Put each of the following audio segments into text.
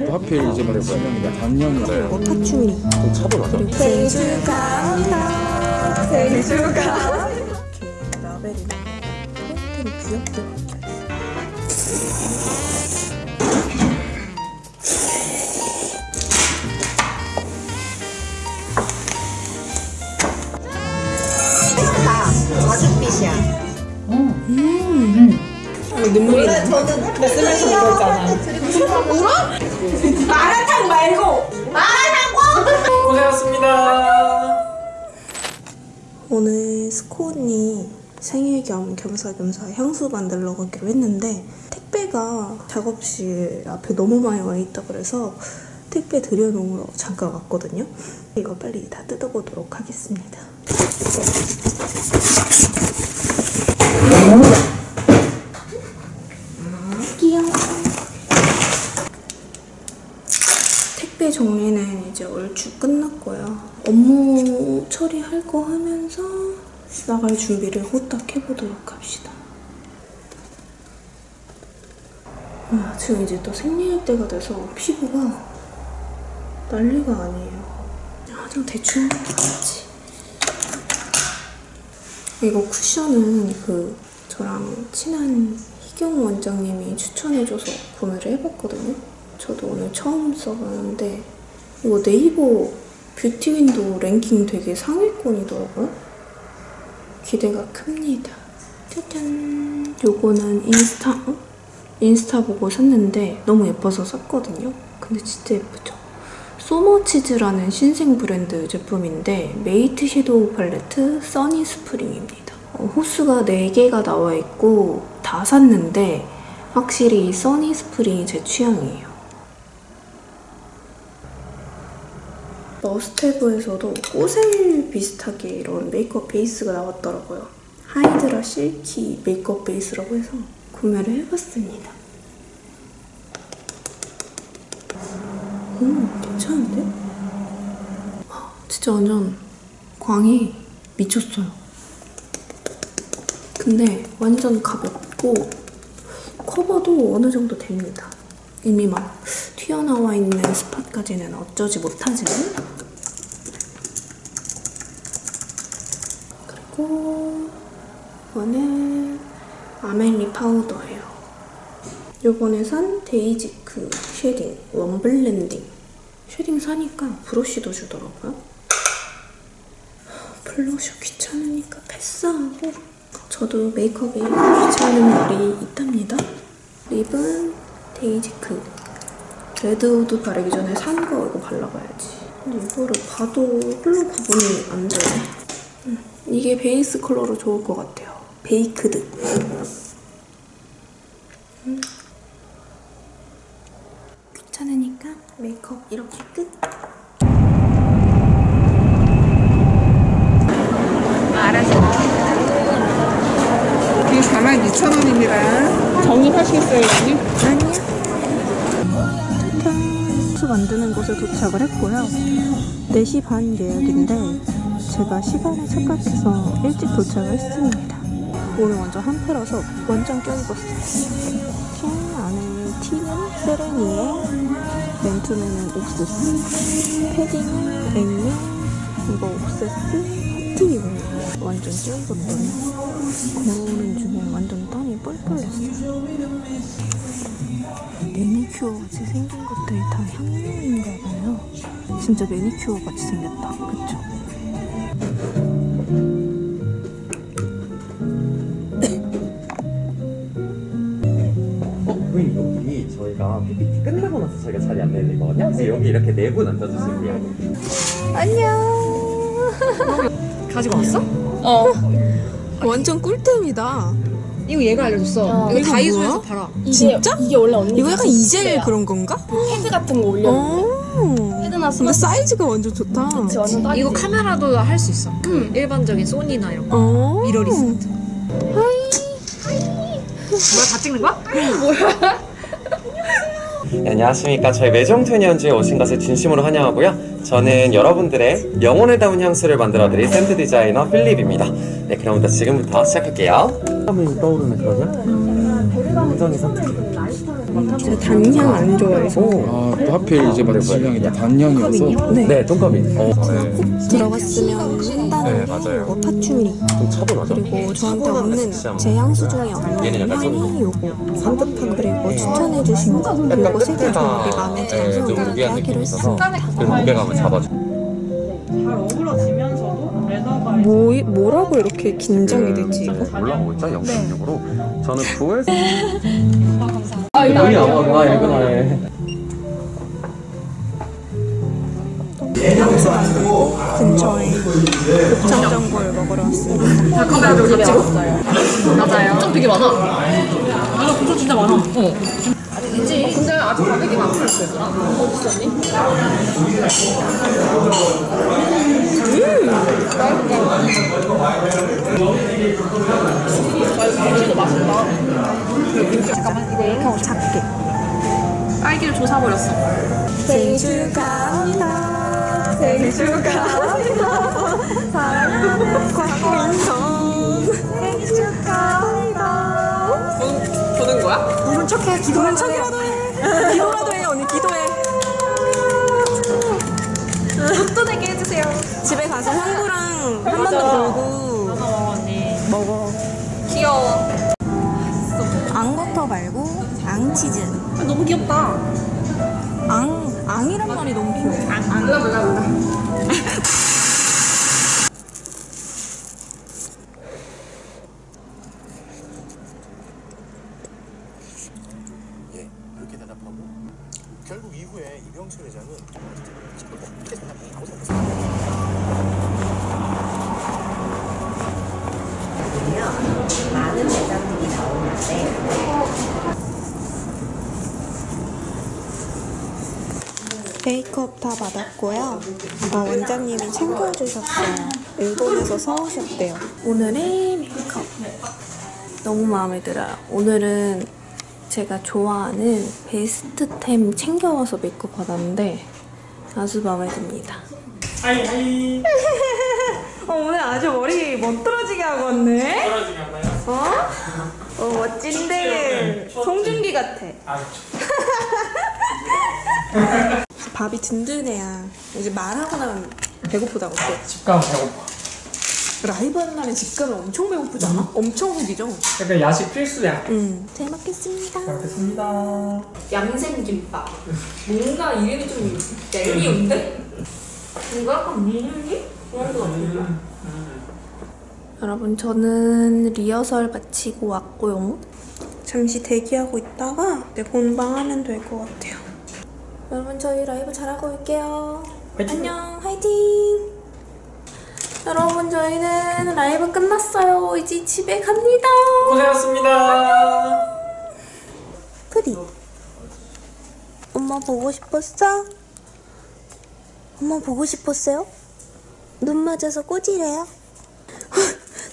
또 하필 이제 말해보면 작년이라 파충류 또 차도 맞아. 생일 축하합니다. 생일 축하. 이렇게 라벨이나 포인트를 귀엽게 가죽빛이야. 눈물이 나. 저는 쓰면서 울었잖아. 울어? 마라탕 말고! 마라탕! 고생하셨습니다. 오늘 스코언니 생일 겸 겸사겸사 향수 만들러 가기로 했는데 택배가 작업실 앞에 너무 많이 와 있다 그래서 택배 들여놓으러 잠깐 왔거든요. 이거 빨리 다 뜯어보도록 하겠습니다. 귀여워. 택배 정리는 이제 얼추 끝났고요. 업무 처리할 거 하면서 나갈 준비를 후딱 해보도록 합시다. 지금 이제 또 생리할 때가 돼서 피부가 난리가 아니에요. 화장 대충 해야지. 이거 쿠션은 저랑 친한 희경 원장님이 추천해줘서 구매를 해봤거든요. 저도 오늘 처음 써봤는데 이거 네이버 뷰티 윈도우 랭킹 되게 상위권이더라고요. 기대가 큽니다. 짜잔! 요거는 인스타 보고 샀는데 너무 예뻐서 샀거든요. 근데 진짜 예쁘죠? 소머치즈라는 신생 브랜드 제품인데 메이트 섀도우 팔레트 써니 스프링입니다. 호수가 4개가 나와 있고 다 샀는데 확실히 써니 스프링이 제 취향이에요. 머스테브에서도 꼬셀 비슷하게 이런 메이크업 베이스가 나왔더라고요. 하이드라 실키 메이크업 베이스라고 해서 구매를 해봤습니다. 괜찮은데? 진짜 완전 광이 미쳤어요. 근데 완전 가볍고 커버도 어느 정도 됩니다. 이미 막 튀어나와 있는 스팟까지는 어쩌지 못하지만 그리고 이거는 아멜리 파우더예요. 요번에 산 데이지크 쉐딩 원블렌딩 쉐딩 사니까 브러쉬도 주더라고요. 블러셔 귀찮으니까 패스하고 저도 메이크업이 귀찮은 날이 있답니다. 립은 데이지크 레드우드 바르기 전에 산 거 이거 발라봐야지. 근데 이거를 봐도 컬러 구분이 안 되네. 이게 베이스 컬러로 좋을 것 같아요. 베이크드. 귀찮으니까 메이크업 이렇게 끝. 알았어. 이게 42,000원입니다. 정립하시겠어요, 언니? 아니요. 짜잔! 수 만드는 곳에 도착을 했고요. 4시 반 예약인데 제가 시간에 착각해서 일찍 도착을 했습니다. 오늘 완전 한패라서 완전 껴입었어요. 안에 티는 세레니에 맨투맨은 옥수수, 패딩은 액류, 이거 옥세스, 하트용 완전 껴입었더니 걸어오는 중에 완전 땀이 뻘뻘 났어요. 매니큐어 같이 생긴 것들이 다 향료인가 봐요. 진짜 매니큐어 같이 생겼다. 그쵸? 여기 저희가 PPT 끝나고 나서 저희가 자리 안내를 내거든요. 그래서 여기 이렇게 4분 앉아주실게요. 안녕. 가지고 왔어? 완전 꿀템이다. 이거 얘가 알려줬어. 이거 다이소에서 팔아. 진짜? 이게 원래 언니 이거 약간 이젤 그런 건가? 패드 같은 거 올렸는데 패드 나서 근데 사이즈가 완전 좋다. 완전 딱이지. 이거 카메라도 할 수 있어. 일반적인 소니나 이런 거. 미러리스 같은. 뭐야, 다 찍는 거야? 네, 안녕하십니까. 저희 매정투 연주에 오신 것을 진심으로 환영하고요. 저는 여러분들의 영혼을 담은 향수를 만들어드릴 샌드 디자이너 필립입니다. 네, 그럼부터 지금부터 시작할게요. 처음에 떠오르는 그런 향? 감정의 선택. 제가 단향 안 좋아해서. 또 하필 이제 마치량이 단향이어서. 네, 똥커비. 들어갔으면 한다는 맞아요. 거 파충리. 좀 차분하죠? 그리고 저한테 없는 제 향수 중에 얘는 없는 약간 향이 요거. 산뜻한 그리고 추천해주신 거 요거 세개 되게 마음에 들어서 좀 이렇게 무게한 느낌이 하기로 있어서 했습니다. 그리고 무게감을 잡아줘. 뭐라고 이렇게 긴장이 되지 이거? 올라오고 있죠? 영상적으로. 저는 9에서 여기 아마 읽으나요? 근처에 곱창전골 먹으러 왔습니다. 맞아요. 좀 되게 많아. 맞아, 고추 진짜 많아. 아니지. 근데 아직 가격이 안 풀렸어. 어딨었니? 김치도 맛있다. 잠깐만 이거 이렇게 하고 작게. 딸기를 조사버렸어. 생일 축하합니다. 생일 축하합니다. 사랑하는 곽민정. 생일 축하합니다. 보는 거야? 부른 척해. 기도는 척이라도 해. 기도라도 해 언니 기도해. 로또 내게 해주세요. 집에 가서 형부랑 한 번 더 불고 먹어 언니. 먹어. 귀여워. 앙버터 말고 앙치즈. 너무 귀엽다. 앙이란 말이 너무 귀여워. 몰라. 예, 그렇게 대답하고 결국 이후에 이병철 회장은 많은 매장들이 나오는데 메이크업 다 받았고요. 원장님이 챙겨주셨어요. 일본에서 사오셨대요. 오늘의 메이크업 너무 마음에 들어요. 오늘은 제가 좋아하는 베스트템 챙겨와서 메이크업 받았는데 아주 마음에 듭니다. 오늘 아주 머리 멋들어지게 하고 왔네? 멋들어지게 하나요? 멋진데 송중기 같아. 밥이 든든해야 이제 말하고 나면 배고프다고. 집가면 배고파. 라이브 하는 날에 집가면 엄청 배고프지 않아? 엄청 후기죠? 약간 야식 필수야. 잘 먹겠습니다. 잘 먹겠습니다. 양생김밥. 뭔가 이름이 좀 얄미운데? 뭔가 약간 묵은지? 그런 거 같은데? 여러분 저는 리허설 마치고 왔고요. 잠시 대기하고 있다가 본방하면 될 것 같아요. 여러분 저희 라이브 잘하고 올게요. 화이팅! 안녕 화이팅! 여러분 저희는 라이브 끝났어요. 이제 집에 갑니다. 고생하셨습니다. 프리 엄마 보고 싶었어? 엄마 보고 싶었어요? 눈 맞아서 꼬지래요?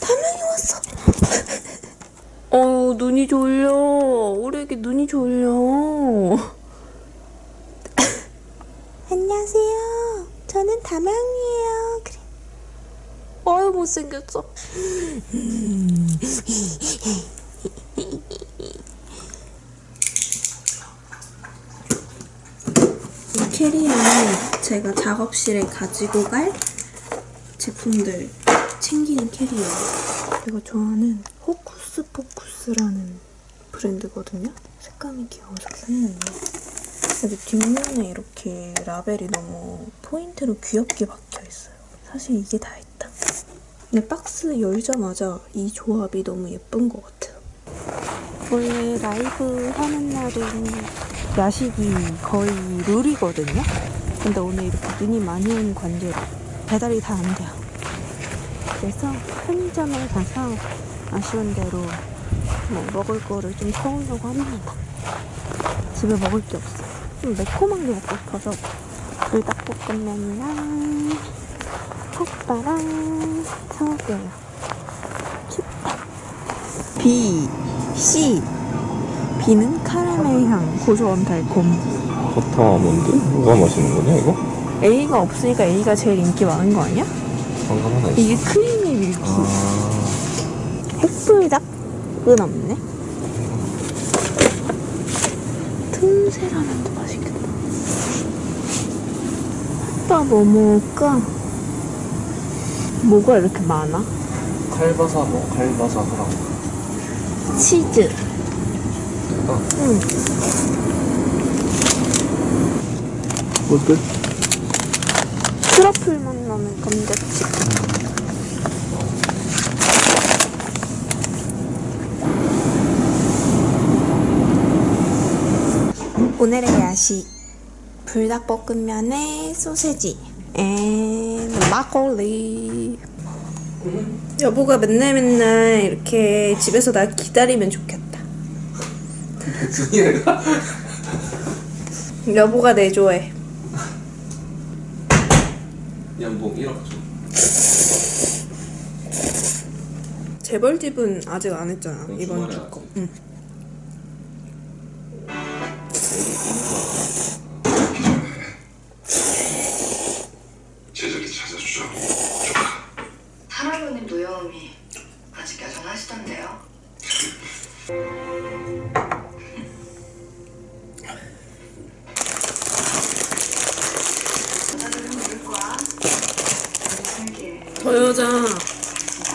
담양이 왔어. 눈이 졸려. 우리 애기 눈이 졸려. 안녕하세요. 저는 담양이에요. 그래. 아유 못생겼어. 이 캐리어는 제가 작업실에 가지고 갈 제품들 챙기는 캐리어. 제가 좋아하는 호쿠스 포쿠스라는 브랜드거든요. 색감이 귀여워서 샀는데 여기 뒷면에 이렇게 라벨이 너무 포인트로 귀엽게 박혀있어요. 사실 이게 다 있다. 근데 박스 열자마자 이 조합이 너무 예쁜 것 같아요. 원래 라이브 하는 날은 야식이 거의 룰이거든요. 근데 오늘 이렇게 눈이 많이 온 관계로 배달이 다 안 돼요. 그래서 편의점에 가서 아쉬운 대로 먹을 거를 좀 사오려고 합니다. 집에 먹을 게 없어요. 좀 매콤한 게 먹고 싶어서 불닭볶음면이랑 핫바랑 사올게요. 춥다. B, C. B는 카라멜 향, 고소한 달콤. 버터 아몬드? 뭐가 맛있는 거냐 이거? A가 없으니까 A가 제일 인기 많은 거 아니야? 방금 하나 있어. 이게 크리미 밀키. 핵불닭은 없네. 틈새라면도 맛있겠다. 오빠 뭐 먹을까? 뭐가 이렇게 많아? 칼바사 뭐 칼바사랑 치즈. 응. 뭐 끝? 트러플 맛 나는 감자칩. 오늘의 야식 불닭볶음면에 소세지 앤 막걸리. 여보가 맨날 이렇게 집에서 나 기다리면 좋겠다. 무슨 얘가? 여보가 내조해. 연봉 1억 줘. 재벌집은 아직 안 했잖아. 이번 주 거. 응. 제자리 찾아주죠. 할아버님 노여움이 아직 여전하시던데요.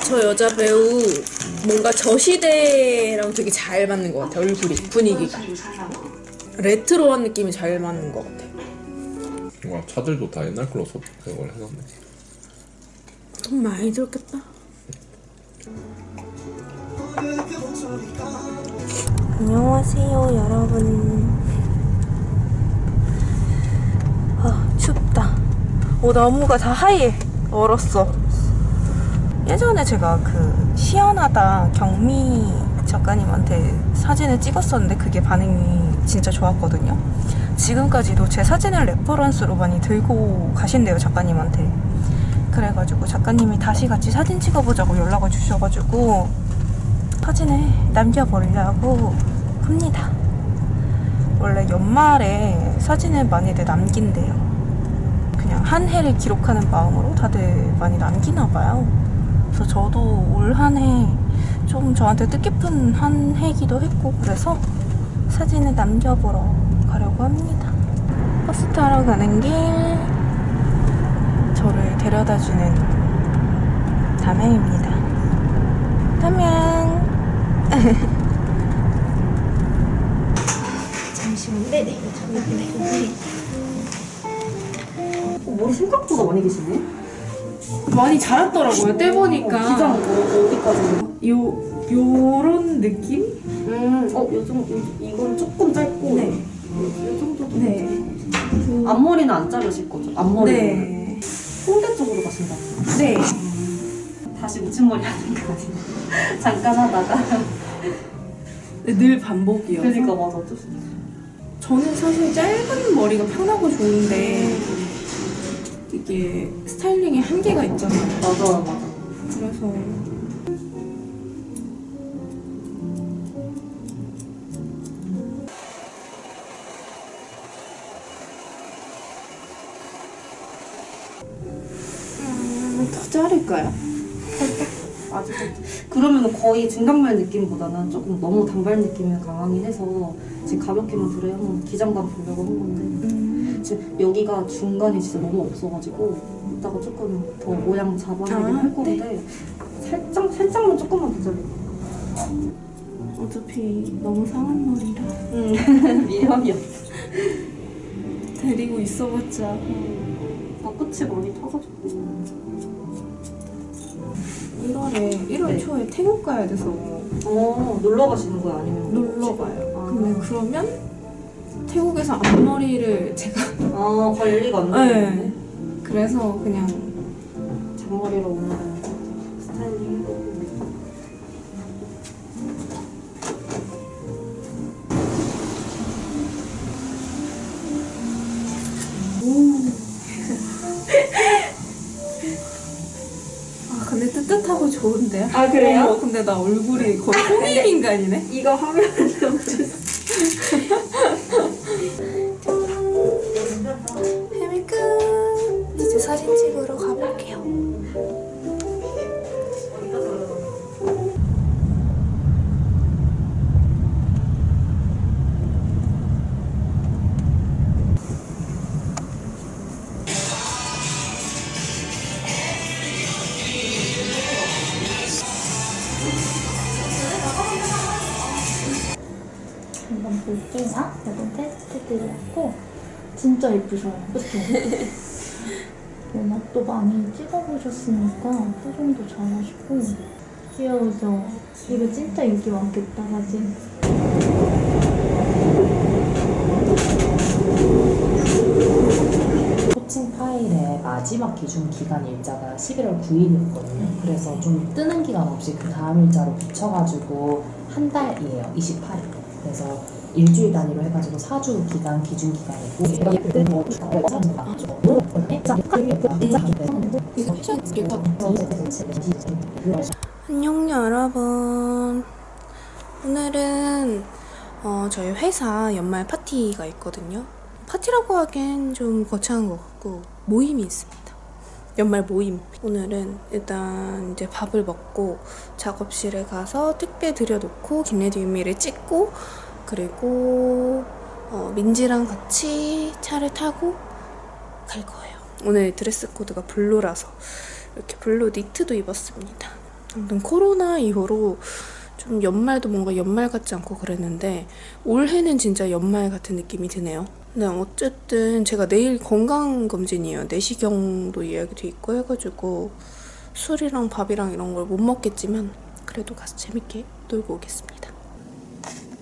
저 여자 배우 뭔가 저 시대랑 되게 잘 맞는 것 같아. 얼굴이 분위기가 레트로한 느낌이 잘 맞는 것 같아. 와, 차들도 다 옛날 걸로 그걸 해놨네. 돈 많이 들었겠다. 안녕하세요 여러분. 춥다. 나무가 다 하얘. 얼었어. 예전에 제가 그 시원하다 경미 작가님한테 사진을 찍었었는데 그게 반응이 진짜 좋았거든요. 지금까지도 제 사진을 레퍼런스로 많이 들고 가신대요, 작가님한테. 그래가지고 작가님이 다시 같이 사진 찍어보자고 연락을 주셔가지고 사진을 남겨보려고 합니다. 원래 연말에 사진을 많이들 남긴대요. 그냥 한 해를 기록하는 마음으로 다들 많이 남기나봐요. 그래서 저도 올 한 해 좀 저한테 뜻깊은 한 해이기도 했고 그래서 사진을 남겨보러 가려고 합니다. 버스 타러 가는 길 저를 데려다주는 담양입니다. 담양. 잠시만요. 네네. 머리 생각보다 많이 계시네. 많이 자랐더라고요. 떼 보니까 기장 어디까지? 요런 느낌? 이건 조금 짧고. 네. 요 정도. 네. 앞머리는 안 자르실 거죠? 앞머리. 네. 홍대 쪽으로 가신다. 네. 다시 묻힌머리 하는 거 아니에요? 잠깐 하다가. 늘 반복이요. 그러니까 맞아. 어쩔 수 없어. 저는 사실 짧은 머리가 편하고 좋은데 이게 스타일링에 한계가 있잖아요. 맞아. 그래서 더 자를까요? 아직 그러면 거의 중간말 느낌보다는 조금 너무 단발 느낌이 강하긴 해서 지금 가볍게만 드라이 한번 기장감 보려고 한 건데 지금 여기가 중간이 진짜 너무 없어가지고 이따가 조금 더 모양 잡아내긴 할 건데 살짝만 조금만 더 자르고 어차피 너무 상한 머리라 미련이었어. 데리고 있어봤자 끝이 많이 타가지고 1월 네. 초에 태국 가야 돼서 놀러 가시는 거예요? 아니면 놀러 가요. 아. 근데 그러면 태국에서 앞머리를 제가 관리가 안 네. 되는데 그래서 그냥 잔머리로 오늘 스타일링 해보고 근데 뜨뜻하고 좋은데요? 아, 그래요? 근데 나 얼굴이 거의 홍익 인간이네? 이거 하면 뱀이 끝. 이제 사진 찍으러 가볼게요. 팩이나 이런 테스트들이었고 진짜 예쁘셔요. 그쵸? 음악도 많이 찍어보셨으니까 표정도 잘하시고 귀여우죠? 이거 진짜 인기 많겠다, 사진. 코칭 파일의 마지막 기준 기간 일자가 11월 9일이었거든요. 그래서 좀 뜨는 기간 없이 그 다음 일자로 붙여가지고 한 달이에요. 28일. 그래서 일주일 단위로 해가지고 4주 기간 기준 기간이고 안녕 여러분. 오늘은 저희 회사 연말 파티가 있거든요. 파티라고 하기엔 좀 거창한 것 같고 모임이 있습니다. 연말 모임. 오늘은 일단 이제 밥을 먹고 작업실에 가서 택배 들여놓고 김레디 윤미를 찍고 그리고 민지랑 같이 차를 타고 갈 거예요. 오늘 드레스 코드가 블루라서 이렇게 블루 니트도 입었습니다. 아무튼 코로나 이후로 좀 연말도 뭔가 연말 같지 않고 그랬는데 올해는 진짜 연말 같은 느낌이 드네요. 네, 어쨌든 제가 내일 건강검진이에요. 내시경도 예약이 돼 있고 해가지고 술이랑 밥이랑 이런 걸 못 먹겠지만 그래도 가서 재밌게 놀고 오겠습니다.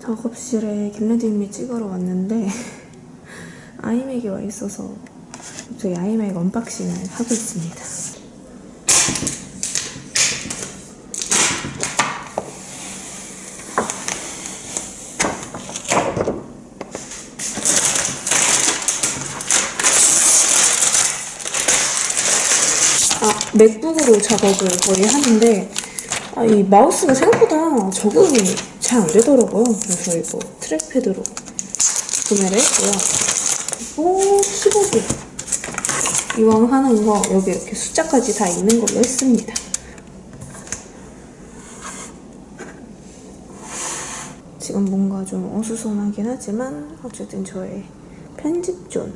작업실에 김레디미 찍으러 왔는데 아이맥이 와 있어서 저희 아이맥 언박싱을 하고 있습니다. 맥북으로 작업을 거의 하는데 이 마우스가 생각보다 적응이 잘 안 되더라고요. 그래서 이거 트랙패드로 구매를 했고요. 그리고 키보드 이왕 하는 거 여기 이렇게 숫자까지 다 있는 걸로 했습니다. 지금 뭔가 좀 어수선하긴 하지만 어쨌든 저의 편집존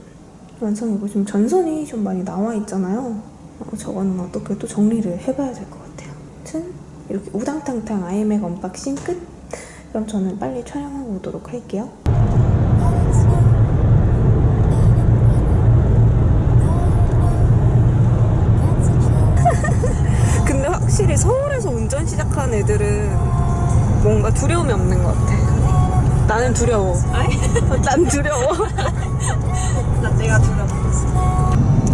완성이고 지금 전선이 좀 많이 나와 있잖아요. 저거는 어떻게 또 정리를 해봐야 될 것 같아요. 아무튼 이렇게 우당탕탕 아이맥 언박싱 끝! 그럼 저는 빨리 촬영하고 오도록 할게요. 근데 확실히 서울에서 운전 시작한 애들은 뭔가 두려움이 없는 것 같아. 나는 두려워. 난 두려워. 나 내가 두려워.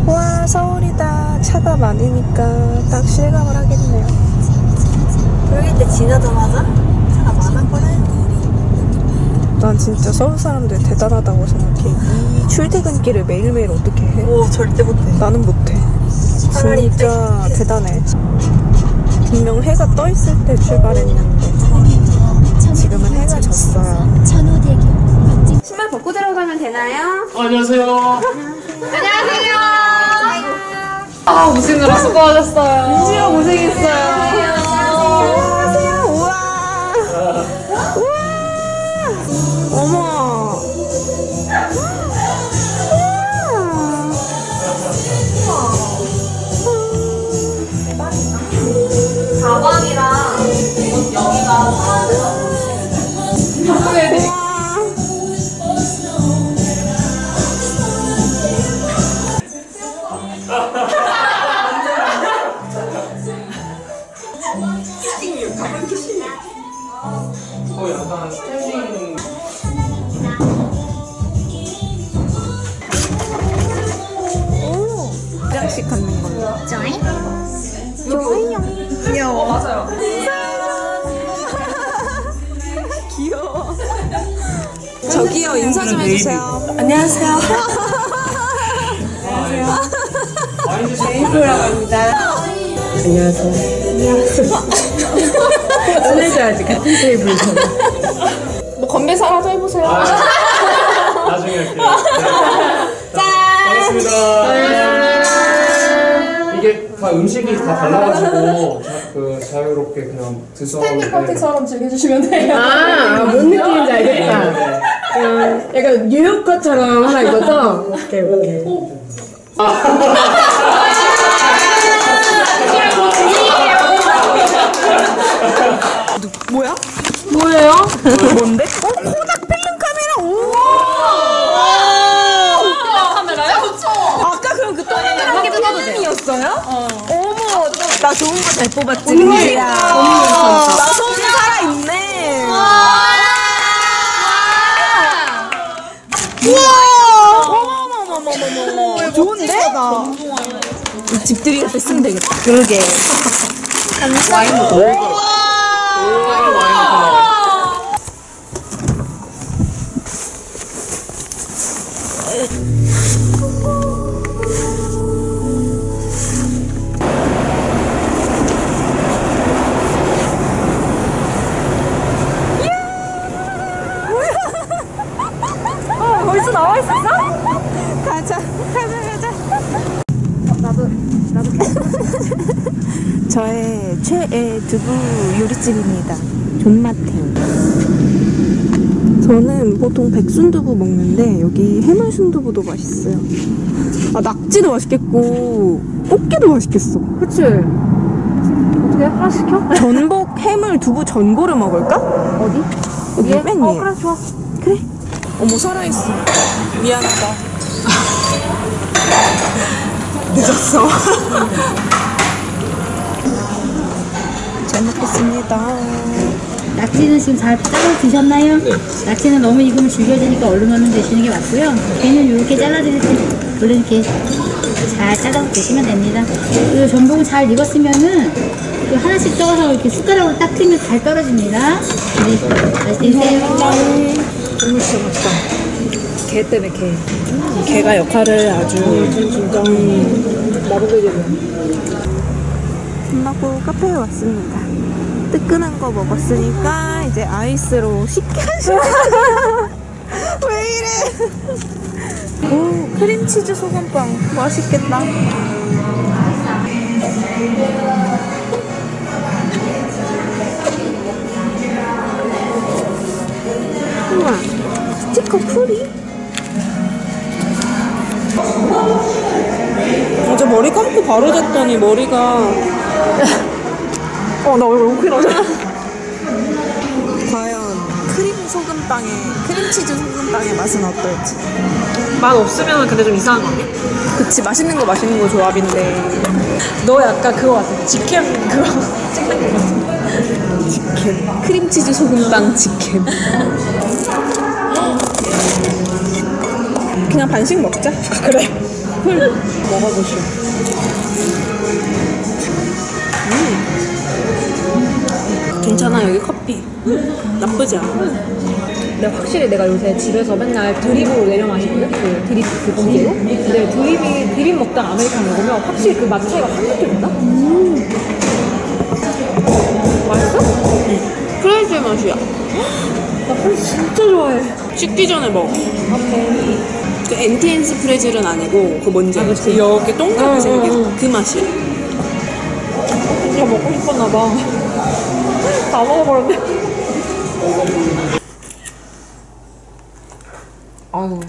와, 서울이다. 차가 많으니까 딱 실감을 하겠네요. 그럴 때 지나자마자 차가 많았거든. 난 진짜 서울 사람들 대단하다고 생각해. 이 출퇴근길을 매일매일 어떻게 해? 오, 절대 못해. 나는 못해. 진짜 대단해. 분명 해가 떠 있을 때 출발했는데 지금은 해가 졌어요. 신발 벗고 들어가면 되나요? 안녕하세요. 안녕하세요. 아, 오시느라 수고하셨어요. 민지가 고생했어요. 안녕하세요. 우와. 우와. 어머. 가방이랑 여기가 약간 스탠딩 화장식 하는 걸로. 좋아요. 귀여워. 맞아요. 귀여워. 저기요, 인사 좀 해주세요. 안녕하세요. 제이프라고 합니다. 안녕하세요. 친해져야지, 같은 테이블에서. 뭐 건배사라도 해보세요. 나중에 할게요. 짠! 반갑습니다. 이게 다 음식이 다 달라가지고 그 자유롭게 그냥 드셔도 스탠딩 파티처럼 즐겨주시면 돼요. 뭔 느낌인지 알겠다. 약간 뉴욕커처럼 하나 이거죠? 오케이. 뭐야? 뭐예요? 뭔데? 코닥 필름 카메라. 오. 있어요? 어머, 나 좋은 거 잘 뽑았지. 그러니까. 나 손 살아있네. 우와! 어머머머머머머. 좋은데? 이 집들이 같아 쓰면 되겠다. 그러게. 와인 먹어. 벌써 나와 있었어? 가자. 나도. 저의 최애 두부 요리집입니다. 존맛탱. 저는 보통 백순두부 먹는데 여기 해물순두부도 맛있어요. 아, 낙지도 맛있겠고 꽃게도 맛있겠어. 그치? 어떻게 하나 시켜? 전복 해물 두부 전골을 먹을까? 어디? 여기 맨 위에. 그래 좋아. 그래. 어머 살아있어. 미안하다. 늦었어. 잘 먹겠습니다. 낙지는 지금 잘 잘라 드셨나요? 네. 낙지는 너무 익으면 질겨지니까 얼른 얼른 드시는 게 맞고요. 걔는 이렇게 잘라드릴 때 원래 이렇게 잘 잘라서 드시면 됩니다. 그리고 전복은 잘 익었으면은 하나씩 떠서 이렇게 숟가락으로 딱 틀면 잘 떨어집니다. 네, 맛있게 드세요. 너무 진짜 맛있다. 게 때문에 게. 게가 역할을 아주 진짜 마법의 끝나고 카페에 왔습니다. 뜨끈한 거 먹었으니까 이제 아이스로 쉽게 하시면 왜 이래? 오, 크림치즈 소금빵 맛있겠다. 우와, 스티커 풀이? 어제 머리 감고 바로 잤더니 머리가 나 얼굴 너무 큰일 나잖아. 과연 크림 소금빵의 크림치즈 소금빵의 맛은 어떨지. 맛 없으면 근데 좀 이상한 거 아니야? 그치, 맛있는 거 조합인데. 너 약간 그거 같아. 직캠 그거 찍는 거 같아. 직캠. 크림치즈 소금빵 직캠. 그냥 반씩 먹자. 그래. 먹어보시오. 괜찮아, 여기 커피. 나쁘지 않아. 근데 확실히 내가 요새 집에서 맨날 드립으로 내려 마시거든? 그 드립 그 기계로? 근데 드립 먹다가 아메리카노 먹으면 확실히 그 맛 차이가 확 느껴진다? 맛있어? 응. 프레이즈 맛이야. 나 프레이즈 진짜 좋아해. 식기 전에 먹어. 그 엔티엔스 프레즐은 아니고 그 뭔지 알지? 이렇게 동그랗게 생긴 그 맛이야. 진짜 먹고 싶었나 봐. 다 먹어버렸네. 아유,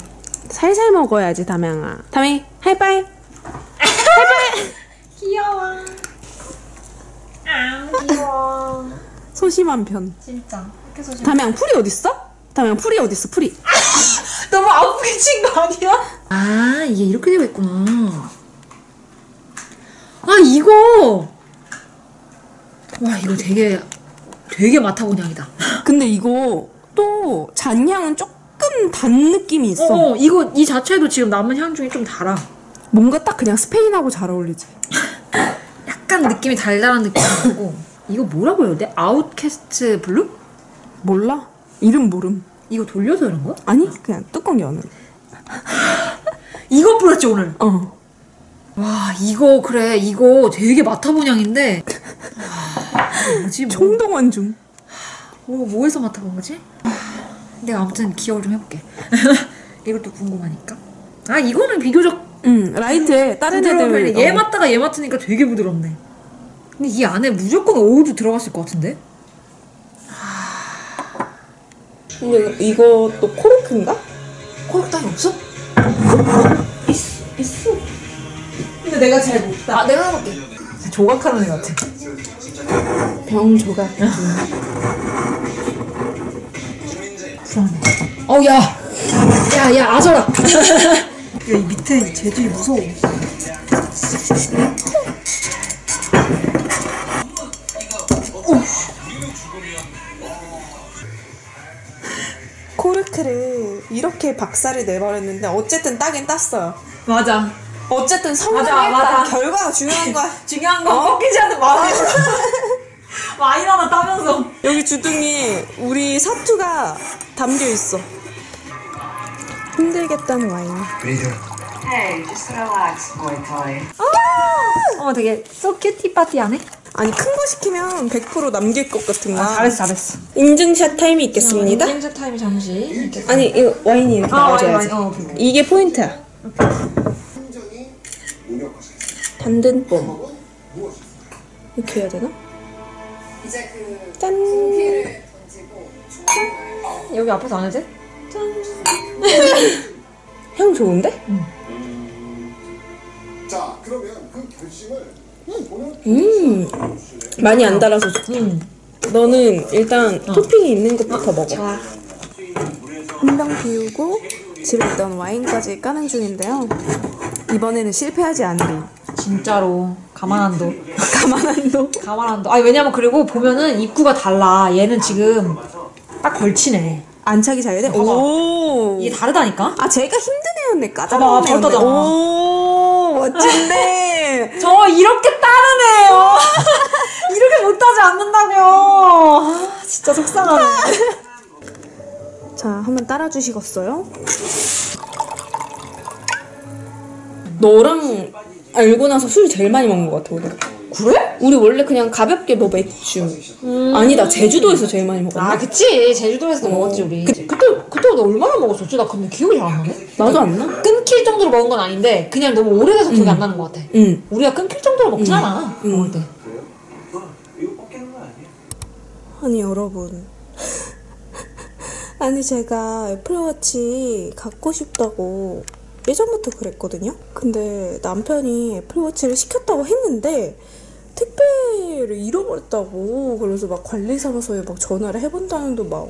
살살 먹어야지, 담양아. 담이, 하이파이. 하이파이. 귀여워. 아, 귀여워. 소심한 편. 진짜. 이렇게 소심. 담양, 풀이 어딨어? 담양, 풀이 어딨어, 풀이? 너무 아프게 친 거 아니야? 아, 이게 이렇게 되어 있구나. 아, 이거! 와, 이거 되게 마타곤향이다. 근데 이거 또 잔향은 조금 단 느낌이 있어. 이거 이 자체도 지금 남은 향 중에 좀 달아. 뭔가 딱 그냥 스페인하고 잘 어울리지. 약간 느낌이 달달한 느낌이 나고. 이거 뭐라고 해야 돼? 아웃캐스트 블루? 몰라? 이름 모름. 이거 돌려서 이런 거야? 아니, 그냥 뚜껑 여는. 이거 뿌렸지 오늘? 와, 이거 그래. 이거 되게 맡아본 향인데. 뭐지? 총동원 중. 뭐에서 맡아본 거지? 내가 아무튼 기억을 좀 해볼게. 이것도 궁금하니까. 아, 이거는 비교적 라이트해. 다른 애들. 얘 맡다가 얘 맡으니까 되게 부드럽네. 근데 이 안에 무조건 오우도 들어갔을 것 같은데? 근데 이거 또 코르크인가? 코르크 따위 없어? 있어. 근데 내가 잘 못 따. 내가 해볼게. 조각하는 애 같아. 병 조각. 불안해. 야, 아져라. 야, 이 밑에 재질이 무서워. 코르크를 이렇게 박살을 내버렸는데 어쨌든 따긴 땄어요. 맞아. 어쨌든 성공을 맞아, 했다. 맞아. 결과가 중요한 거야. 중요한 건 꺾이지 않는 마음이야. 와인 하나 따면서. 여기 주둥이 우리 사투가 담겨 있어. 힘들겠다는 와인. Hey, just relax, boy toy. 어머 되게 소 큐티 파티하네. 아니 큰 거 시키면 100% 남길 것 같은 거야. 잘했어. 인증샷 타임이 있겠습니다. 인증샷 타임이 잠시. 아니 이거 와인이 이렇게 나와줘야지. 와인. 이게 포인트야. 단든봄. 이렇게 해야 되나? 짠. 여기 앞에서 안 해도 돼? 향 좋은데? 자, 그러면 그 결심을 많이 안 달아서 좋다. 너는 일단 토핑이 있는 것부터 먹어. 좋아. 한 병 비우고 집에 있던 와인까지 까는 중인데요. 이번에는 실패하지 않으리. 진짜로 가만 안 둬. 가만 안 둬. 아니 왜냐면 그리고 보면은 입구가 달라. 얘는 지금 딱 걸치네. 안착이 잘 돼? 오. 이게 다르다니까? 아 제가 힘든 애였네. 봐봐, 까다로운 애였네. 벌떠잖아. 오 멋진데. 저 이렇게 따는 애요. 이렇게 못하지 않는다며. 아, 진짜 속상하네. 자 한번 따라주시겠어요? 너랑 알고 나서 술 제일 많이 먹는 것 같아 오늘. 그래? 우리 원래 그냥 가볍게 뭐 맥주. 아니다 제주도에서 제일 많이 먹었네. 아 그치. 제주도에서도 먹었지 우리. 그때 너 얼마나 먹었었지? 나 근데 기억이 잘 안 나네. 나도 안 나? 끊길 정도로 먹은 건 아닌데 그냥 너무 오래돼서 기억이 안 나는 것 같아. 우리가 끊길 정도로 먹진 않아. 먹을 때. 아니 여러분 아니 제가 애플워치 갖고 싶다고 예전부터 그랬거든요. 근데 남편이 애플워치를 시켰다고 했는데 택배를 잃어버렸다고. 그래서 막 관리사무소에 막 전화를 해본다는도 막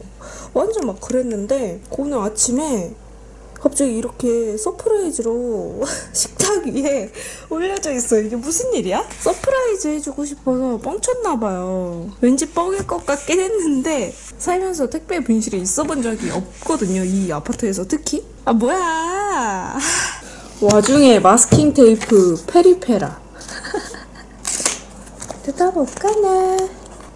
완전 막 그랬는데 오늘 아침에 갑자기 이렇게 서프라이즈로 식탁 위에 올려져 있어요. 이게 무슨 일이야? 서프라이즈 해주고 싶어서 뻥쳤나봐요. 왠지 뻥일 것 같긴 했는데 살면서 택배 분실에 있어본 적이 없거든요. 이 아파트에서 특히. 아 뭐야. 와중에 마스킹 테이프 페리페라. 뜯어볼까나.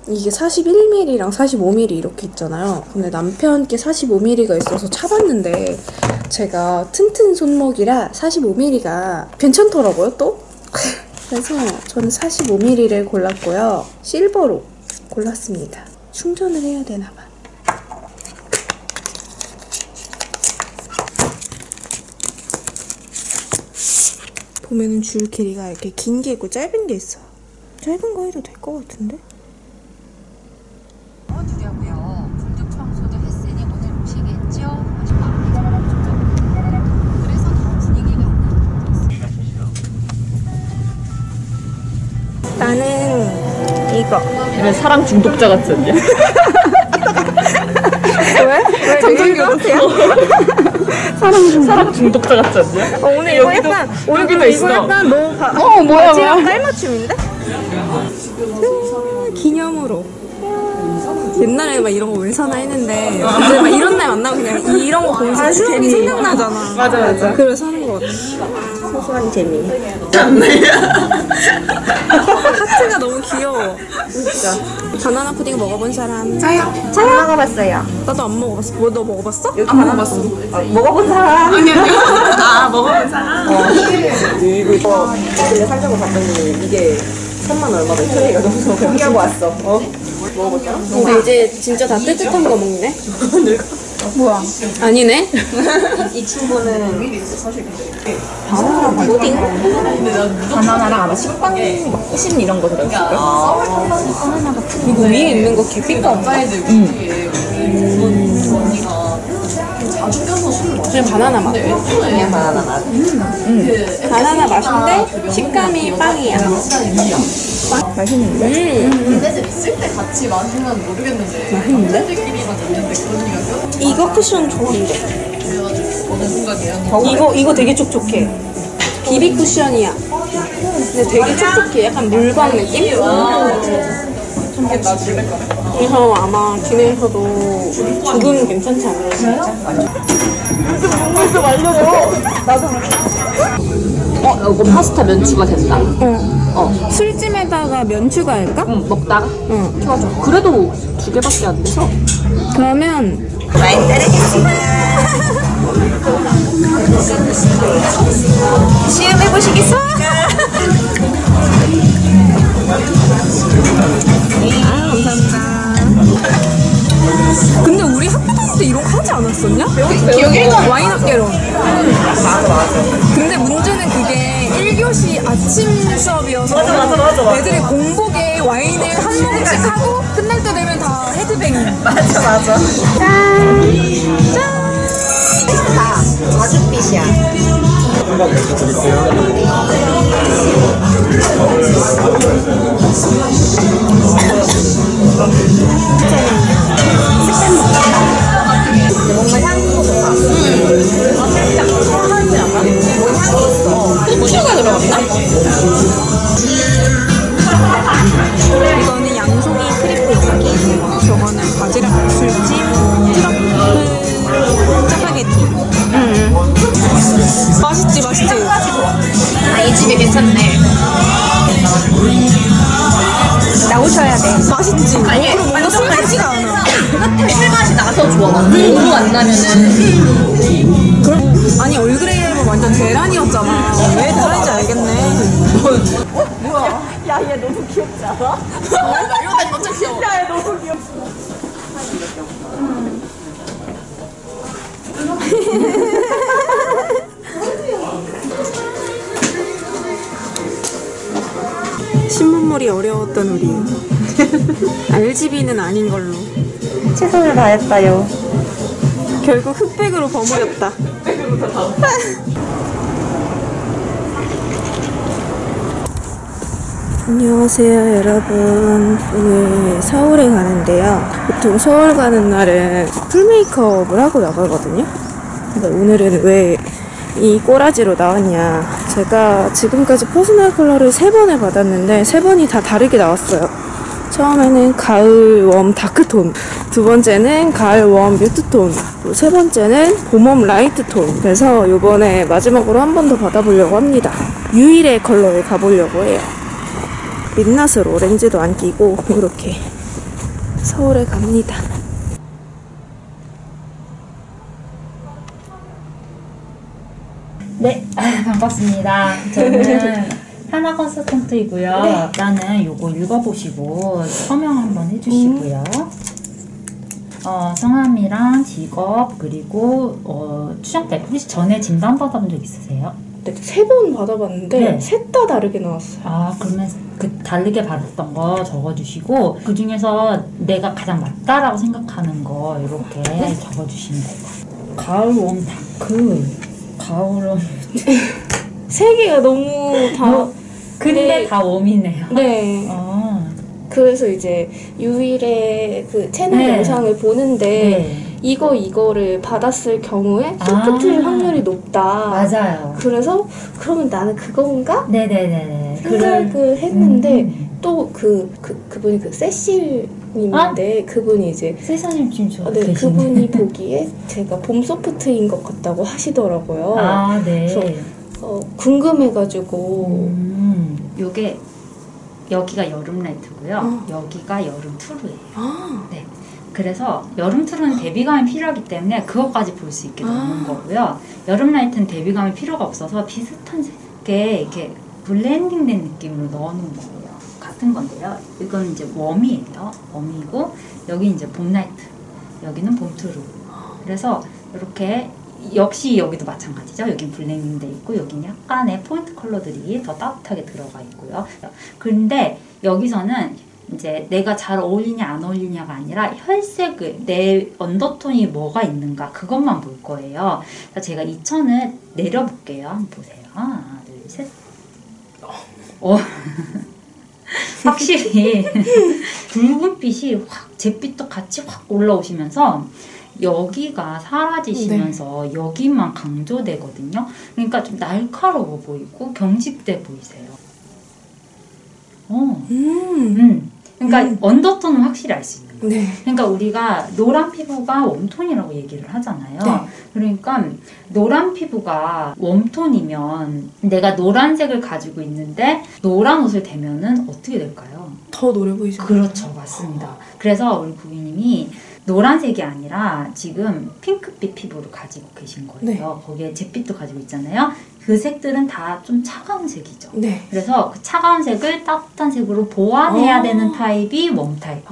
이게 41mm랑 45mm 이렇게 있잖아요. 근데 남편께 45mm가 있어서 차봤는데 제가 튼튼 손목이라 45mm가 괜찮더라고요 또. 그래서 저는 45mm를 골랐고요. 실버로 골랐습니다. 충전을 해야 되나봐. 보면은 줄 길이가 이렇게 긴 게 있고 짧은 게 있어. 짧은 거 해도 될 것 같은데? 두려고요. 불뚝 청소도 했으니 오늘 오시겠죠? 그래서 더 분위기가 나는 이거. 왜 사랑 중독자 같지 않냐? 왜? 정전기 같아요? 사랑 중독자 같지 않냐? 오늘 이거 약간 여기도 있어. 이거 약간 너무 뭐야 바지랑 깔맞춤인데? 기념으로. 옛날에 막 이런 거 왜 사나 했는데 이제 막 이런 날 만나면 그냥 이런 거 보면서 추억이 생각나잖아. 맞아. 그래서 사는 거 같아. 소소한 재미. 하트가 너무 귀여워. 진짜. 바나나 푸딩 먹어본 사람? 저요 먹어봤어요. 나도 안 먹어봤어. 뭐 너 먹어봤어? 안 먹어봤어. 먹어본 사람? 아니요. 아 먹어본 사람. 이거 근데 살자고 봤더니 이게 3만 얼마다 이탈리아가 너무 포기하고 왔어. 먹어볼까? 근데 이제 진짜 다 뜨뜻한 거 먹네. 뭐야? 아니네. 이 친구는 바나나 푸딩? 바나나랑 아마 식빵 심 이런 거 들어있을까? 이거 위에 있는 거 계피빵. 그냥 바나나 맛. 그냥 바나나 맛. 바나나 맛인데 식감이 빵이야. 맛있는데? 얘네들 있을 때 같이 마시면 모르겠는데 맛있는데? 남자들끼리만 있는데 그런 얘기가 이거 쿠션 좋은데. 어느 순간 얘랑 이거 되게 촉촉해. 비비 쿠션이야. 근데 되게 촉촉해. 약간 물광 느낌? 그래서 아마 진해에서도 조금 괜찮지 않을까? 물도 말려줘. 나도. 이거 파스타 면추가 된다. 술찜에다가 면 추가할까? 응, 먹다가? 응. 좋아. 그래도 2개밖에 안 돼서. 그러면 많이 따르겠습니다. 시음해보시겠습니까? 감사합니다. 근데 우리 학교 다닐 때 이런 거 하지 않았었냐? 기억이 나. 와인 학개론. 맞아. 근데 문제는 그게 1교시 아침 수업이어서 맞아. 애들이 공복에 와인을 한 모금씩 하고 끝날 때 되면 다 헤드뱅. 맞아. 다 가죽빛이야. 뭔가 향도 좋다. 살짝 소화하지 않아? 뭐 향이 있어. 후추가 들어갔나? 이거는 양송이 크리프 요기, 저거는 바지락 술찜, 트러플 짜파게티. 맛있지? 이 집이 괜찮네. 나오셔야 돼. 맛있지? 아니, 그리고 뭔가 술 같지가 않아. 술 맛이 나서 좋아. 너무 안 나면은. 아니 얼그레이 뭐 완전 계란이었잖아. 왜 계란인지 알겠네. 뭐야? 야, 얘 너무 귀엽지 않아? 나 이거 다 완전 귀여워. 야, 얘 너무 귀엽어. 신문물이 어려웠던 우리. RGB는 아닌 걸로. 최선을 다했다요. 결국 흑백으로 버무렸다. 안녕하세요 여러분. 오늘 서울에 가는데요. 보통 서울 가는 날은 풀 메이크업을 하고 나가거든요. 근데 오늘은 왜 이 꼬라지로 나왔냐. 제가 지금까지 퍼스널 컬러를 3번을 받았는데 3번이 다 다르게 나왔어요. 처음에는 가을 웜 다크톤, 두 번째는 가을 웜 뮤트톤, 그리고 세 번째는 봄웜 라이트톤. 그래서 이번에 마지막으로 한 번 더 받아보려고 합니다. 유일의 컬러에 가보려고 해요. 민낯으로 렌즈도 안 끼고 이렇게 서울에 갑니다. 네, 반갑습니다. 저는 하나 컨설턴트이고요. 네. 일단은 요거 읽어보시고 서명 한번 해주시고요. 성함이랑 직업 그리고 추정때 혹시 전에 진단 받아본 적 있으세요? 네, 3번 받아봤는데 네. 셋 다 다르게 나왔어요. 아, 그러면 그 다르게 받았던 거 적어주시고 그 중에서 내가 가장 맞다라고 생각하는 거 이렇게 적어주시면 돼요. 가을 웜 다크, 가을 웜 세 개가 너무 다 근데 다 웜이네요. 네. 그래서 이제 유일의 그 채널 네. 영상을 보는데 네. 이거를 받았을 경우에 소프트일 확률이 높다. 맞아요. 그래서 그러면 나는 그건가? 네네네. 생각을 했는데 또 그분이 그 세실님인데 그분이 이제 세상님 지금 네, 그분이 보기에 제가 봄 소프트인 것 같다고 하시더라고요. 아, 네. 그래서 궁금해가지고 요게 여기가 여름 라이트고요. 여기가 여름 투르예요. 네. 그래서 여름 투르는 대비감이 필요하기 때문에 그것까지 볼 수 있게 넣는 거고요. 여름 라이트는 대비감이 필요가 없어서 비슷한 색에 이렇게 블렌딩된 느낌으로 넣어놓은 거예요. 같은 건데요. 이건 이제 웜이에요. 웜이고 여기 이제 봄 라이트, 여기는 봄 투르. 그래서 이렇게 역시 여기도 마찬가지죠. 여긴 블렌딩 돼 있고 여기는 약간의 포인트 컬러들이 더 따뜻하게 들어가 있고요. 근데 여기서는 이제 내가 잘 어울리냐 안 어울리냐가 아니라 혈색을 내 언더톤이 뭐가 있는가 그것만 볼 거예요. 그래서 제가 2000을 내려볼게요. 한번 보세요. 하나, 둘, 셋. 확실히 붉은빛이 확 잿빛도 같이 확 올라오시면서 여기가 사라지시면서 네. 여기만 강조되거든요. 그러니까 좀 날카로워 보이고 경직돼 보이세요. 그러니까 언더톤은 확실히 알 수 있는 거예요. 네. 그러니까 우리가 노란 피부가 웜톤이라고 얘기를 하잖아요. 네. 그러니까 노란 피부가 웜톤이면 내가 노란색을 가지고 있는데 노란 옷을 대면은 어떻게 될까요? 더 노래 보이죠? 그렇죠. 맞습니다. 그래서 우리 고객님이 노란색이 아니라 지금 핑크빛 피부를 가지고 계신 거예요. 네. 거기에 잿빛도 가지고 있잖아요. 그 색들은 다 좀 차가운 색이죠. 네. 그래서 그 차가운 색을 따뜻한 색으로 보완해야 되는 타입이 웜 타입.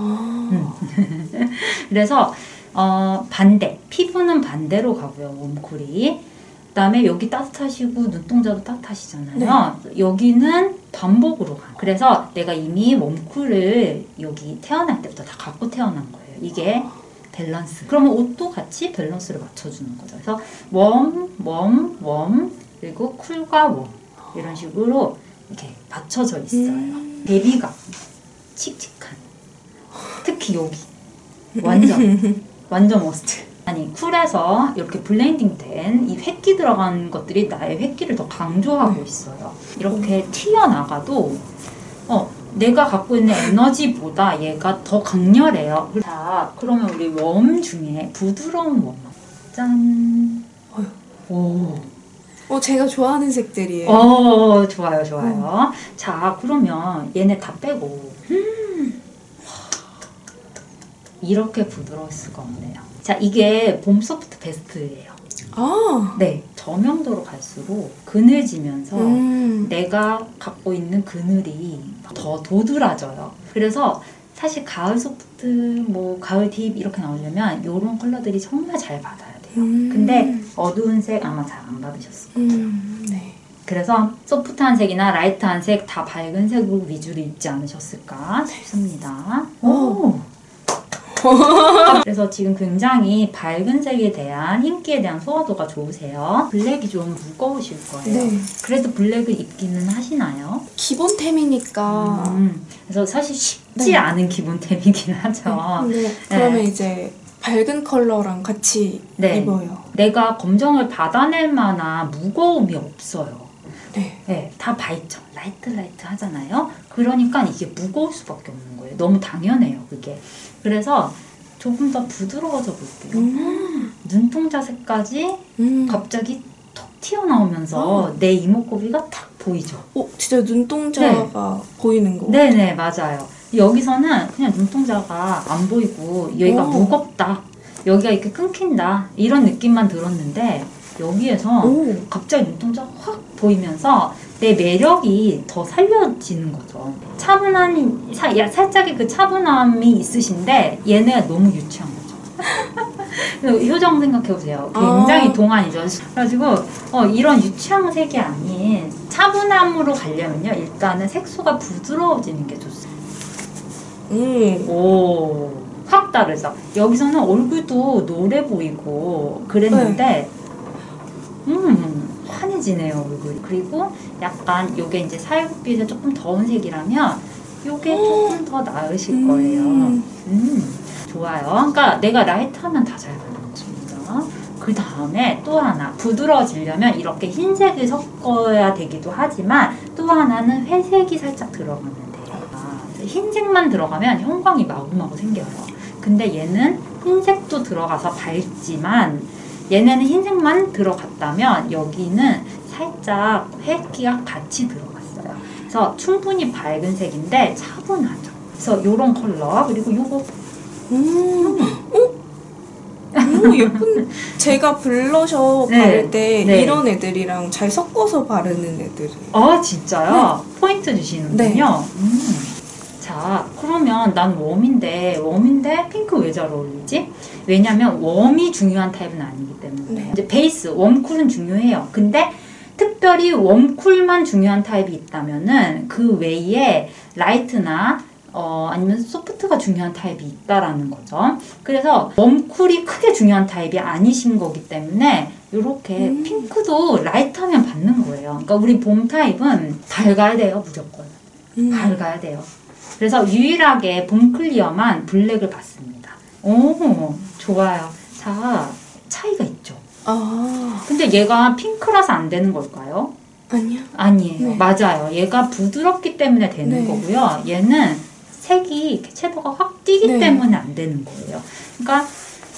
그래서 반대, 피부는 반대로 가고요. 웜쿨이. 그다음에 여기 따뜻하시고 눈동자도 따뜻하시잖아요. 네. 여기는 반복으로 가. 그래서 내가 이미 웜쿨을 여기 태어날 때부터 다 갖고 태어난 거예요. 이게 밸런스. 그러면 옷도 같이 밸런스를 맞춰주는 거죠. 그래서 웜, 그리고 쿨과 웜 이런 식으로 이렇게 맞춰져 있어요. 대비감, 칙칙한. 특히 여기 완전 머스트. 아니 쿨에서 이렇게 블렌딩된 이 획기 들어간 것들이 나의 획기를 더 강조하고 있어요. 이렇게 튀어나가도 내가 갖고 있는 에너지보다 얘가 더 강렬해요. 자, 그러면 우리 웜 중에 부드러운 웜. 짠. 오. 제가 좋아하는 색들이에요. 좋아요. 자, 그러면 얘네 다 빼고 이렇게 부드러울 수가 없네요. 자, 이게 봄 소프트 베스트예요. 네, 저명도로 갈수록 그늘지면서 내가 갖고 있는 그늘이 더 도드라져요. 그래서 사실 가을 소프트, 뭐 가을 딥 이렇게 나오려면 이런 컬러들이 정말 잘 받아야 돼요. 근데 어두운 색 아마 잘 안 받으셨을 거예요. 네. 그래서 소프트한 색이나 라이트한 색 다 밝은 색으로 위주로 입지 않으셨을까 싶습니다. 오. 그래서 지금 굉장히 밝은 색에 대한 흰기에 대한 소화도가 좋으세요. 블랙이 좀 무거우실 거예요. 네. 그래도 블랙을 입기는 하시나요? 기본템이니까. 그래서 사실 쉽지 않은 기본템이긴 하죠. 네. 그러면 이제 밝은 컬러랑 같이 입어요. 내가 검정을 받아낼 만한 무거움이 없어요. 네. 다 밝죠. 라이트 하잖아요. 그러니까 이게 무거울 수밖에 없는 거예요. 너무 당연해요, 그게. 그래서 조금 더 부드러워져 볼게요. 눈동자 색까지 갑자기 톡 튀어나오면서 내 이목구비가 탁 보이죠. 진짜 눈동자가 보이는 거. 네네, 맞아요. 여기서는 그냥 눈동자가 안 보이고 여기가 무겁다, 여기가 이렇게 끊긴다 이런 느낌만 들었는데 여기에서 갑자기 눈동자 확 보이면서 내 매력이 더 살려지는 거죠. 차분한, 살짝의 그 차분함이 있으신데 얘네가 너무 유치한 거죠. 효정 생각해보세요. 굉장히 동안이죠. 그래가지고 이런 유치한 색이 아닌 차분함으로 가려면요, 일단은 색소가 부드러워지는 게 좋습니다. 오, 확 다르죠. 여기서는 얼굴도 노래 보이고 그랬는데 환해지네요, 얼굴이. 그리고 약간 요게 이제 살구빛에 조금 더운 색이라면 요게 조금 더 나으실 거예요. 좋아요. 그러니까 내가 라이트하면 다 잘 발라줍니다. 그 다음에 또 하나, 부드러워지려면 이렇게 흰색을 섞어야 되기도 하지만 또 하나는 회색이 살짝 들어가면 돼요. 흰색만 들어가면 형광이 마구마구 생겨요. 근데 얘는 흰색도 들어가서 밝지만 얘네는 흰색만 들어갔다면 여기는 살짝 회기가 같이 들어갔어요. 그래서 충분히 밝은 색인데 차분하죠. 그래서 이런 컬러, 그리고 요거 예쁜. 제가 블러셔 바를 때 이런 애들이랑 잘 섞어서 바르는 애들. 진짜요? 포인트 주시는군요. 자, 그러면 난 웜인데 핑크 왜 잘 어울리지? 왜냐면 웜이 중요한 타입은 아니기 때문에. 이제 베이스, 웜쿨은 중요해요. 근데 특별히 웜쿨만 중요한 타입이 있다면은 그 외에 라이트나 아니면 소프트가 중요한 타입이 있다라는 거죠. 그래서 웜쿨이 크게 중요한 타입이 아니신 거기 때문에 이렇게 핑크도 라이트하면 받는 거예요. 그러니까 우리 봄 타입은 밝아야 돼요, 무조건. 밝아야 돼요. 그래서 유일하게 봄 클리어만 블랙을 받습니다. 오, 좋아요. 자, 차이가 있죠. 근데 얘가 핑크라서 안 되는 걸까요? 아니요. 아니에요. 네. 맞아요. 얘가 부드럽기 때문에 되는 네. 거고요. 얘는 색이 이렇게 채도가 확 띄기 네. 때문에 안 되는 거예요. 그러니까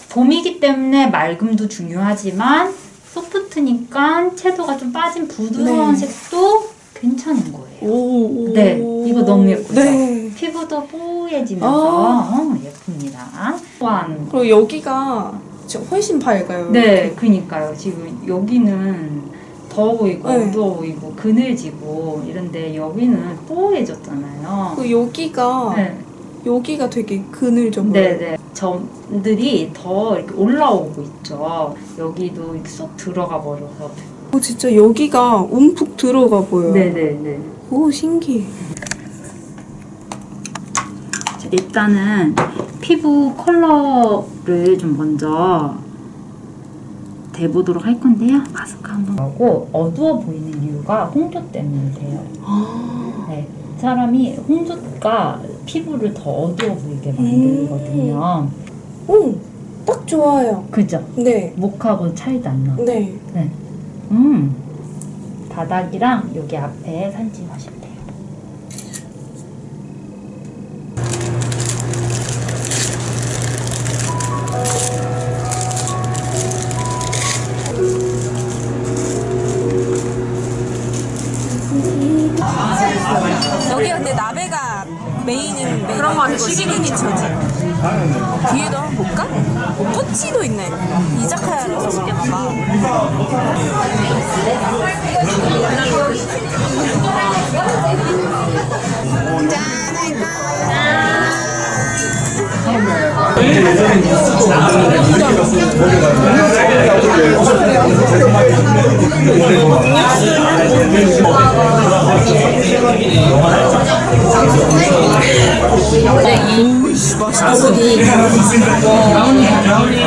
봄이기 때문에 맑음도 중요하지만 소프트니까 채도가 좀 빠진 부드러운 네. 색도 괜찮은 거예요. 오. 네, 이거 너무 예쁘죠? 네. 피부도 뽀얘지면서 예쁩니다. 또한 그리고 여기가 진짜 훨씬 밝아요. 네, 그니까요. 지금 여기는 더워 보이고 네. 어두워 보이고 그늘지고 이런데 여기는 뽀얘졌잖아요. 그리고 여기가 네. 여기가 되게 그늘져 보여요. 네네. 점들이 더 이렇게 올라오고 있죠. 여기도 이렇게 쏙 들어가 버려서. 진짜 여기가 움푹 들어가 보여요. 네네네. 오, 신기해. 일단은 피부 컬러를 좀 먼저 대보도록 할 건데요. 마스크 한번 하고 어두워 보이는 이유가 홍조 때문에 돼요. 네. 사람이 홍조가 피부를 더 어두워 보이게 만들거든요. 오, 딱 좋아요. 그죠? 네. 목하고 차이도 안 나고. 네. 네. 바닥이랑 여기 앞에 산짐하시면 돼요. 여기가 근데 나베가 메인은 그런 거 아니고 시그니처지. 뒤에도 한번 볼까? 토치도 있네. 이자카야라서 그런가 봐.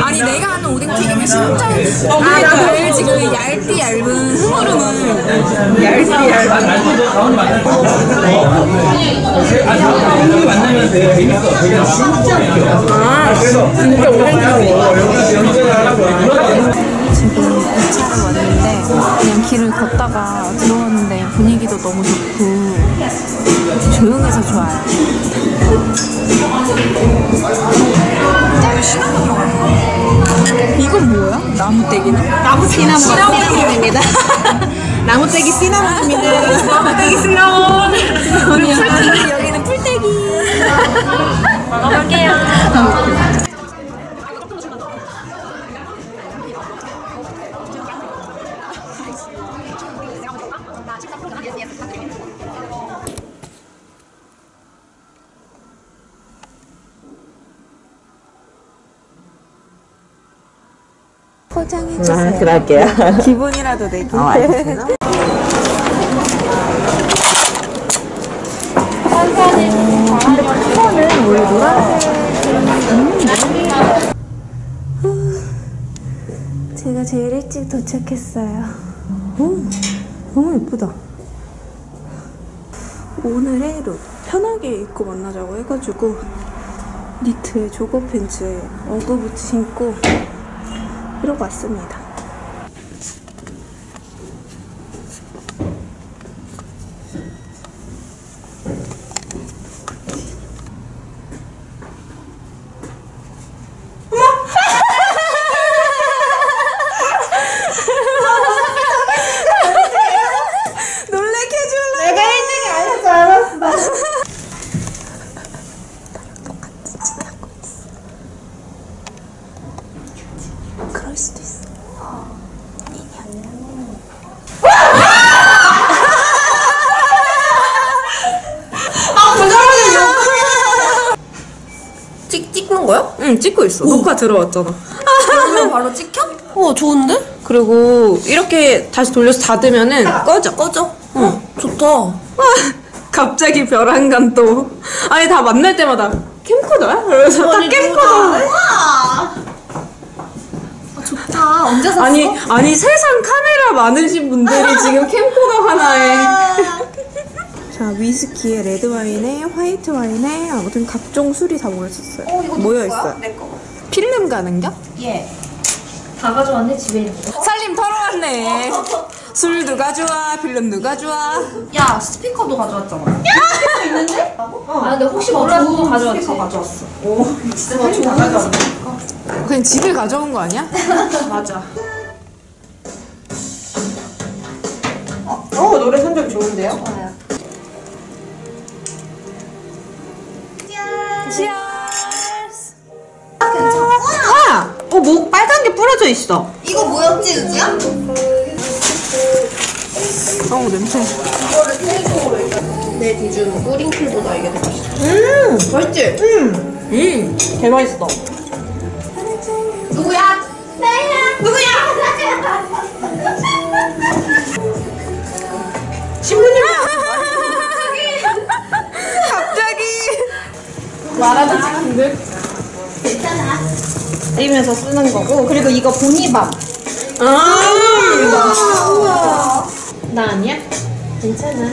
아니 내가 하는 오뎅 튀김이 진짜 나도 알지. 그 얇디 얇은 흐물흐물 얇디 얇은 진짜 지금 2차로 왔는데 그냥 길을 걷다가 들어왔는데 분위기도 너무 좋고 조용해서 좋아요. 이건 뭐야? 나무떼기는? 시나몬입니다. 나무떼기 시나몬입니다. 나무떼기 시나몬. 그리고 여기는 풀떼기. 먹어볼게요. 포장해주세요. 그럴게요. 기분이라도 내기. 알겠습니다. 이거는 원래 노란색. 제가 제일 일찍 도착했어요. 오, 너무 예쁘다. 오늘의 룩 편하게 입고 만나자고 해가지고 니트에 조거 팬츠에 어그부츠 신고 이러고 왔습니다. 놀래켜줄래? 내가 1등이 아닐 줄 알았어. 똑같이 지내고 있어. 그럴 수도 있어. 찍는 거야? 응, 찍고 있어. 녹화 들어왔잖아. 그러면 바로 찍혀? 좋은데? 그리고 이렇게 다시 돌려서 닫으면은 꺼져. 응, 좋다. 갑자기 벼랑간 또. 아니, 다 만날 때마다 캠코더야? 그래서 다 캠코더. 좋다. 언제 샀어? 아니 세상 카메라 많으신 분들이 지금 캠코더 하나에. 자, 위스키에 레드와인에 화이트와인에 아무튼 각종 술이 다 모여있어요. 모여있어요. 내 거. 필름 가는겨? 예. 다 가져왔네 집에 있는 거. 살림 털어왔네. 술 누가 좋아? 필름 누가 좋아? 야 스피커도 가져왔잖아. 스피커 있는데? 아 근데 혹시 몰라서 가져왔지. 스피커 가져왔어. 오 진짜 필름 다 가져왔어. 그냥 집을 가져온 거 아니야? 맞아. 노래 선정 좋은데요? 좋아요. 아! 뭐 빨간 게 뿌려져 있어. 이거 뭐였지, 유지야? 냄새. 내 기준 뿌링클보다 이게 더 맛있어. 맛있지? 개 맛있어. 누구야? 나야. 누구야? 신부님. 갑자기. 말하는 친구들. 괜찮아. 끓이면서 쓰는 거고, 그리고 이거 보니밥. 우와. 나 아니야? 괜찮아.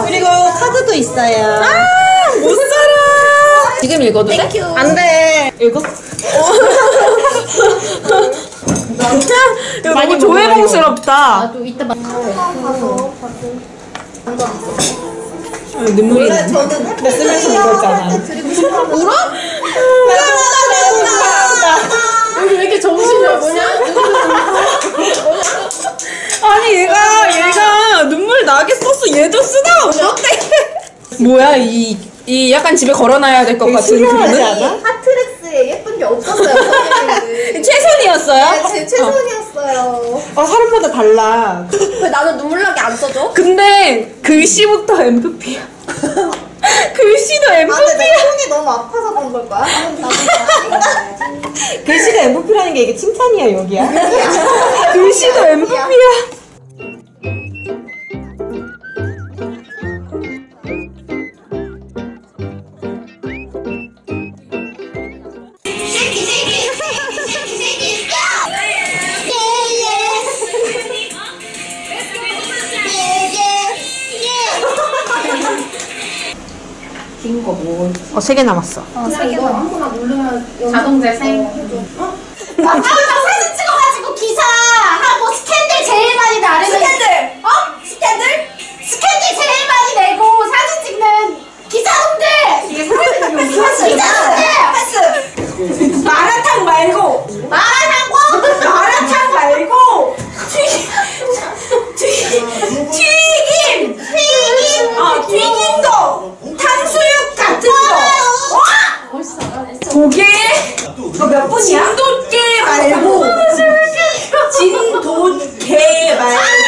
그리고 카드도 있어요. 못 살아. 지금 읽어도 돼? 안 돼. 읽어? 이거 너무 조회공스럽다. 나도 이따 눈물이 원래 저는 햇빛 쓰면서 읽었잖아. 울어? 여기 왜 이렇게 정신이 없냐? 아니 얘가 눈물 나게 썼어. 얘도 쓰다가 어때? 뭐야 이 약간 집에 걸어놔야 될 것 같은 기분은? 하트렉스에 예쁜 게 없었어요. 선생님들. 최선이었어요? 제 최선이었어요. 사람마다 달라. 왜 나는 눈물 나게 안 써줘? 근데 글씨부터 MVP야. 글씨도 아, 근데 MVP야. 내 손이 너무 아파서 그런 걸 거야? 글씨가 MVP라는 게 이게 칭찬이야 여기야. 글씨도 MVP야. 긴 거 뭐? 3개 남았어. 3개 아무거나 누르면 자동 재생. 사진 찍어가지고 기사하고 스캔들 제일 많이 나르는 스캔들! 스캔들? 스캔들 제일 많이 내고 사진 찍는 기사놈들! 이게 기사놈들! 패스! 마라탕 말고! 마라탕 말고! 튀김! 튀긴 거! 탕수육 같은 거! 조개? 너 몇 분이야? 진돗개 말고! 진돗개 말고!